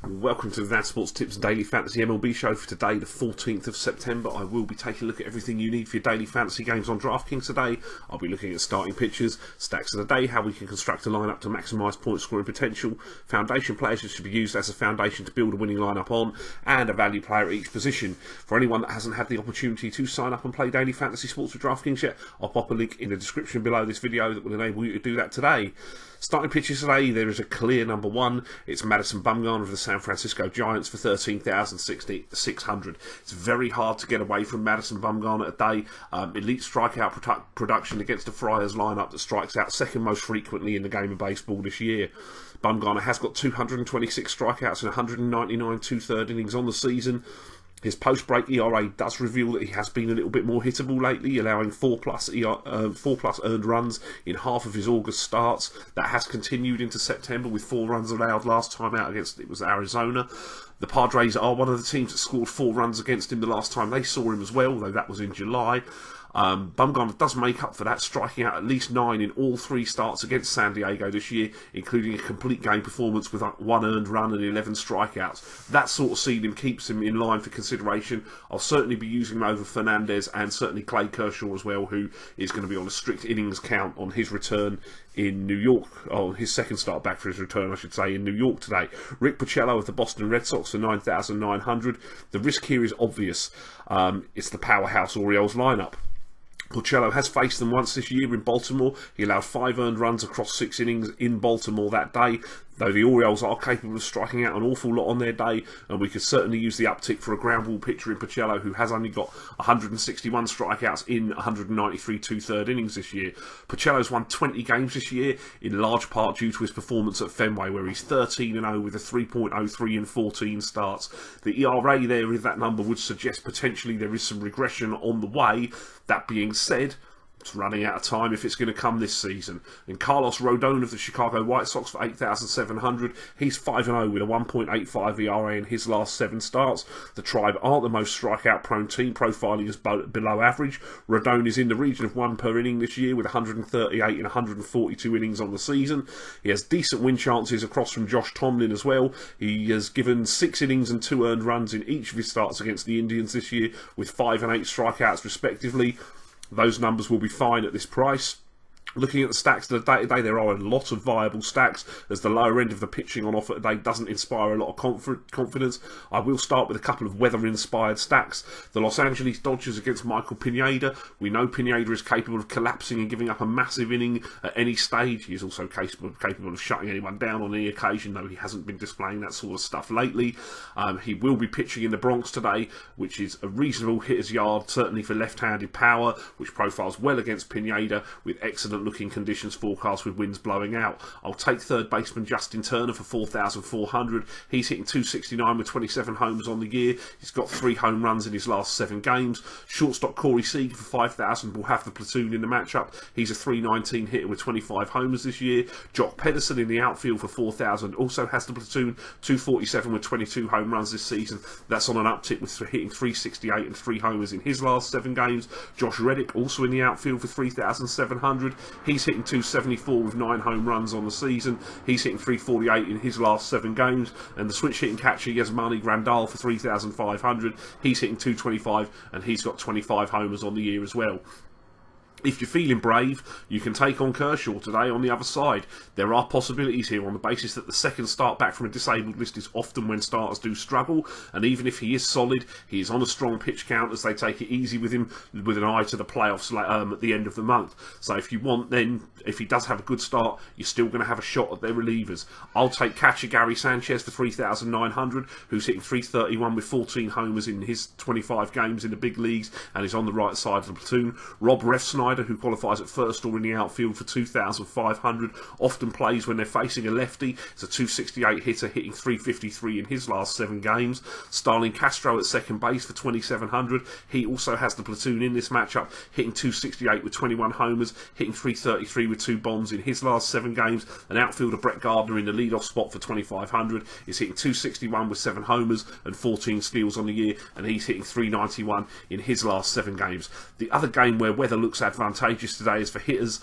Welcome to the dansports.tips Daily Fantasy MLB show for today, the 14th of September. I will be taking a look at everything you need for your daily fantasy games on DraftKings today. I'll be looking at starting pitchers, stacks of the day, how we can construct a lineup to maximise point scoring potential, foundation players that should be used as a foundation to build a winning lineup on, and a value player at each position. For anyone that hasn't had the opportunity to sign up and play daily fantasy sports with DraftKings yet, I'll pop a link in the description below this video that will enable you to do that today. Starting pitchers today, there is a clear number one. It's Madison Bumgarner of the San Francisco Giants for 13,600. It's very hard to get away from Madison Bumgarner today. Elite strikeout production against the Friars lineup that strikes out second most frequently in the game of baseball this year. Bumgarner has got 226 strikeouts and 199 two-third innings on the season. His post-break ERA does reveal that he has been a little bit more hittable lately, allowing 4+ earned runs in half of his August starts. That has continued into September with 4 runs allowed last time out against Arizona. The Padres are one of the teams that scored 4 runs against him the last time they saw him as well, though that was in July. Bumgarner does make up for that, striking out at least 9 in all 3 starts against San Diego this year, including a complete game performance with 1 earned run and 11 strikeouts. That sort of ceiling keeps him in line for consideration. I'll certainly be using him over Fernandez and certainly Clay Kershaw as well, who is going to be on a strict innings count on his return in New York, or his second start back for his return, I should say, in New York today. Rick Porcello of the Boston Red Sox for 9,900. The risk here is obvious. It's the powerhouse Orioles lineup. Porcello has faced them once this year in Baltimore. He allowed 5 earned runs across 6 innings in Baltimore that day, though the Orioles are capable of striking out an awful lot on their day, and we could certainly use the uptick for a ground ball pitcher in Porcello, who has only got 161 strikeouts in 193 two-third innings this year. Porcello's won 20 games this year, in large part due to his performance at Fenway, where he's 13-0 with a 3.03 in 14 starts. The ERA there with that number would suggest potentially there is some regression on the way. That being said, it's running out of time if it's going to come this season. And Carlos Rodon of the Chicago White Sox for 8,700. He's 5-0 with a 1.85 ERA in his last 7 starts. The Tribe aren't the most strikeout-prone team, profiling as below average. Rodon is in the region of 1 per inning this year with 138 and 142 innings on the season. He has decent win chances across from Josh Tomlin as well. He has given 6 innings and 2 earned runs in each of his starts against the Indians this year, with 5 and 8 strikeouts respectively. Those numbers will be fine at this price. Looking at the stacks of the day today, there are a lot of viable stacks, as the lower end of the pitching on offer today doesn't inspire a lot of confidence. I will start with a couple of weather-inspired stacks. The Los Angeles Dodgers against Michael Pineda. We know Pineda is capable of collapsing and giving up a massive inning at any stage. He is also capable of shutting anyone down on any occasion, though he hasn't been displaying that sort of stuff lately. He will be pitching in the Bronx today, which is a reasonable hitter's yard, certainly for left-handed power, which profiles well against Pineda, with excellent looking conditions forecast with winds blowing out. I'll take third baseman Justin Turner for 4,400. He's hitting 269 with 27 homers on the year. He's got 3 home runs in his last 7 games. Shortstop Corey Seager for 5,000 will have the platoon in the matchup. He's a 319 hitter with 25 homers this year. Jock Pederson in the outfield for 4,000 also has the platoon, 247 with 22 home runs this season. That's on an uptick with hitting 368 and 3 homers in his last 7 games. Josh Reddick also in the outfield for 3,700. He's hitting 274 with 9 home runs on the season. He's hitting 348 in his last 7 games. And the switch hitting catcher Yasmani Grandal for 3,500. He's hitting 225 and he's got 25 homers on the year as well. If you're feeling brave, you can take on Kershaw today on the other side. There are possibilities here on the basis that the second start back from a disabled list is often when starters do struggle, and even if he is solid, he is on a strong pitch count as they take it easy with him with an eye to the playoffs at the end of the month. So if you want, then if he does have a good start, you're still going to have a shot at their relievers. I'll take catcher Gary Sanchez for 3,900, who's hitting 331 with 14 homers in his 25 games in the big leagues and is on the right side of the platoon. Rob Refsnyder, who qualifies at first or in the outfield for 2,500, often plays when they're facing a lefty. It's a 268 hitter, hitting 353 in his last 7 games. Starling Castro at second base for 2,700. He also has the platoon in this matchup, hitting 268 with 21 homers, hitting 333 with 2 bombs in his last 7 games. And outfielder Brett Gardner in the leadoff spot for 2,500 is hitting 261 with 7 homers and 14 steals on the year, and he's hitting 391 in his last 7 games. The other game where weather looks adverse advantageous today is for hitters.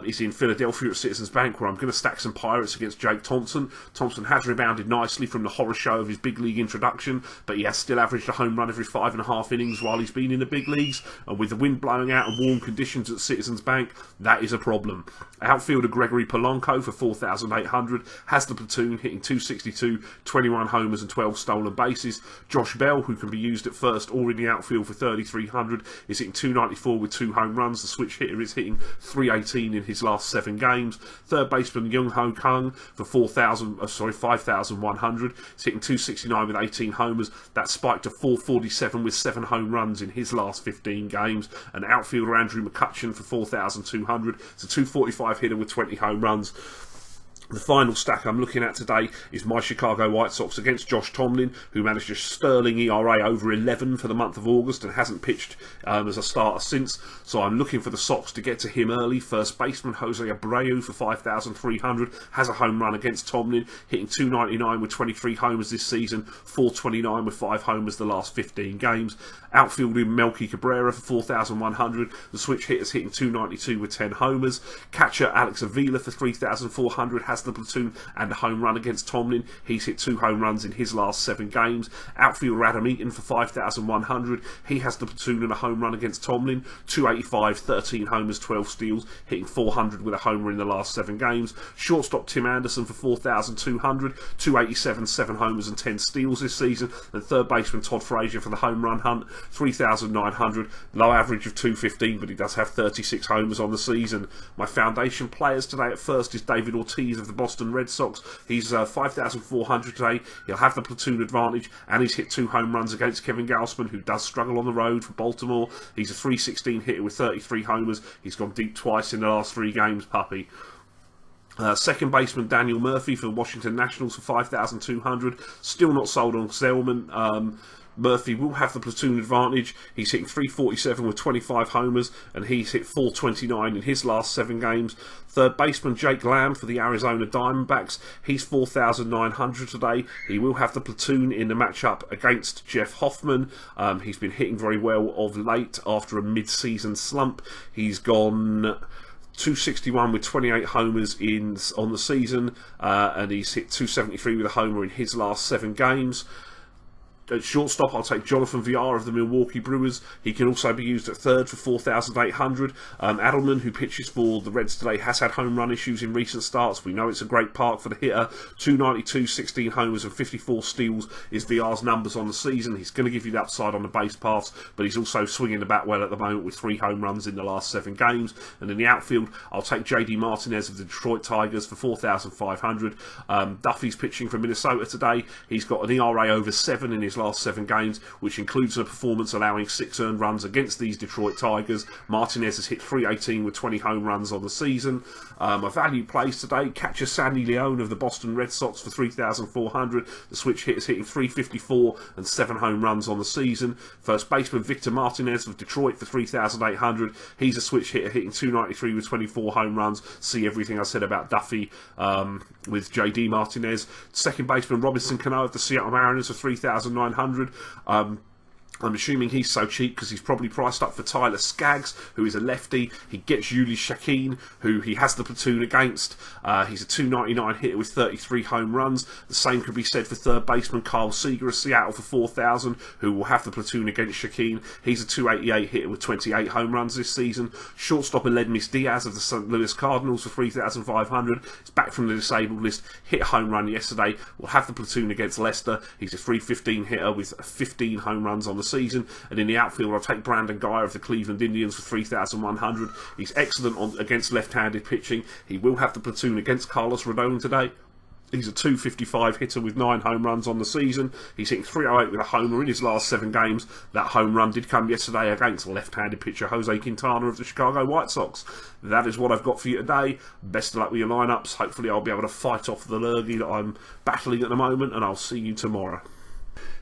Is in Philadelphia at Citizens Bank, where I'm going to stack some Pirates against Jake Thompson. Thompson has rebounded nicely from the horror show of his big league introduction, but he has still averaged a home run every 5.5 innings while he's been in the big leagues. And with the wind blowing out and warm conditions at Citizens Bank, that is a problem. Outfielder Gregory Polanco for 4,800 has the platoon, hitting 262, 21 homers and 12 stolen bases. Josh Bell, who can be used at first or in the outfield for 3,300, is hitting 294 with 2 home runs. The switch hitter is hitting 318 in his last 7 games. Third baseman Young Ho Kung for 5,100, is hitting 269 with 18 homers. That spiked to 447 with 7 home runs in his last 15 games. And outfielder Andrew McCutcheon for 4,200, it's a 245 hitter with 20 home runs. The final stack I'm looking at today is my Chicago White Sox against Josh Tomlin, who managed a sterling ERA over 11 for the month of August and hasn't pitched as a starter since. So I'm looking for the Sox to get to him early. First baseman Jose Abreu for 5,300 has a home run against Tomlin, hitting 299 with 23 homers this season, 429 with 5 homers the last 15 games. Outfielder Melky Cabrera for 4,100. The switch hitters hitting 292 with 10 homers. Catcher Alex Avila for 3,400 has the platoon and a home run against Tomlin. He's hit 2 home runs in his last 7 games. Outfielder Adam Eaton for 5,100. He has the platoon and a home run against Tomlin. 285, 13 homers, 12 steals, hitting 400 with a homer in the last 7 games. Shortstop Tim Anderson for 4,200. 287, 7 homers and 10 steals this season. And third baseman Todd Frazier for the home run hunt. 3,900. Low average of 215, but he does have 36 homers on the season. My foundation players today at first is David Ortiz of the Boston Red Sox. He's 5,400 today. He'll have the platoon advantage, and he's hit 2 home runs against Kevin Gausman, who does struggle on the road for Baltimore. He's a 316 hitter with 33 homers. He's gone deep twice in the last 3 games, puppy. Second baseman Daniel Murphy for the Washington Nationals for 5,200. Still not sold on Zellman. Murphy will have the platoon advantage. He's hitting 347 with 25 homers, and he's hit 429 in his last 7 games. Third baseman Jake Lamb for the Arizona Diamondbacks. He's 4,900 today. He will have the platoon in the matchup against Jeff Hoffman. He's been hitting very well of late after a mid-season slump. He's gone 261 with 28 homers on the season, and he's hit 273 with a homer in his last 7 games. At shortstop, I'll take Jonathan Villar of the Milwaukee Brewers. He can also be used at third for 4,800. Adelman, who pitches for the Reds today, has had home run issues in recent starts. We know it's a great park for the hitter. 292, 16 homers and 54 steals is Villar's numbers on the season. He's going to give you the upside on the base paths, but he's also swinging the bat well at the moment with 3 home runs in the last 7 games. And in the outfield, I'll take JD Martinez of the Detroit Tigers for 4,500. Duffy's pitching for Minnesota today. He's got an ERA over 7 in his last 7 games, which includes a performance allowing 6 earned runs against these Detroit Tigers. Martinez has hit 318 with 20 home runs on the season. My value plays today: catcher Sandy Leone of the Boston Red Sox for 3,400. The switch hit is hitting 354 and 7 home runs on the season. First baseman Victor Martinez of Detroit for 3,800. He's a switch hitter hitting 293 with 24 home runs. See everything I said about Duffy with JD Martinez. Second baseman Robinson Cano of the Seattle Mariners for 3,900. I'm assuming he's so cheap because he's probably priced up for Tyler Skaggs, who is a lefty. He gets Yuli Shakeen, who he has the platoon against. He's a 299 hitter with 33 home runs. The same could be said for third baseman Kyle Seager of Seattle for 4,000, who will have the platoon against Shakeen. He's a 288 hitter with 28 home runs this season. Shortstop Aledmys Diaz of the St. Louis Cardinals for 3,500. He's back from the disabled list. Hit a home run yesterday. Will have the platoon against Leicester. He's a 315 hitter with 15 home runs on the season. And in the outfield, I'll take Brandon Guy of the Cleveland Indians for 3,100. He's excellent against left-handed pitching. He will have the platoon against Carlos Rodon today. He's a 255 hitter with 9 home runs on the season. He's hitting 308 with a homer in his last 7 games. That home run did come yesterday against left-handed pitcher Jose Quintana of the Chicago White Sox. That is what I've got for you today. Best of luck with your lineups. Hopefully I'll be able to fight off the lurgy that I'm battling at the moment, and I'll see you tomorrow.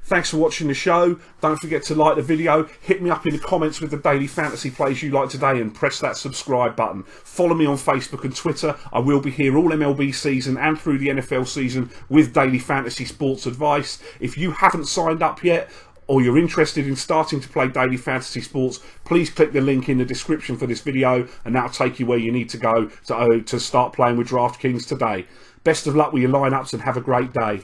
Thanks for watching the show. Don't forget to like the video, hit me up in the comments with the daily fantasy plays you like today, and press that subscribe button. Follow me on Facebook and Twitter. I will be here all MLB season and through the NFL season with daily fantasy sports advice. If you haven't signed up yet, or you're interested in starting to play daily fantasy sports, please click the link in the description for this video and that'll take you where you need to go to start playing with DraftKings today. Best of luck with your lineups and have a great day.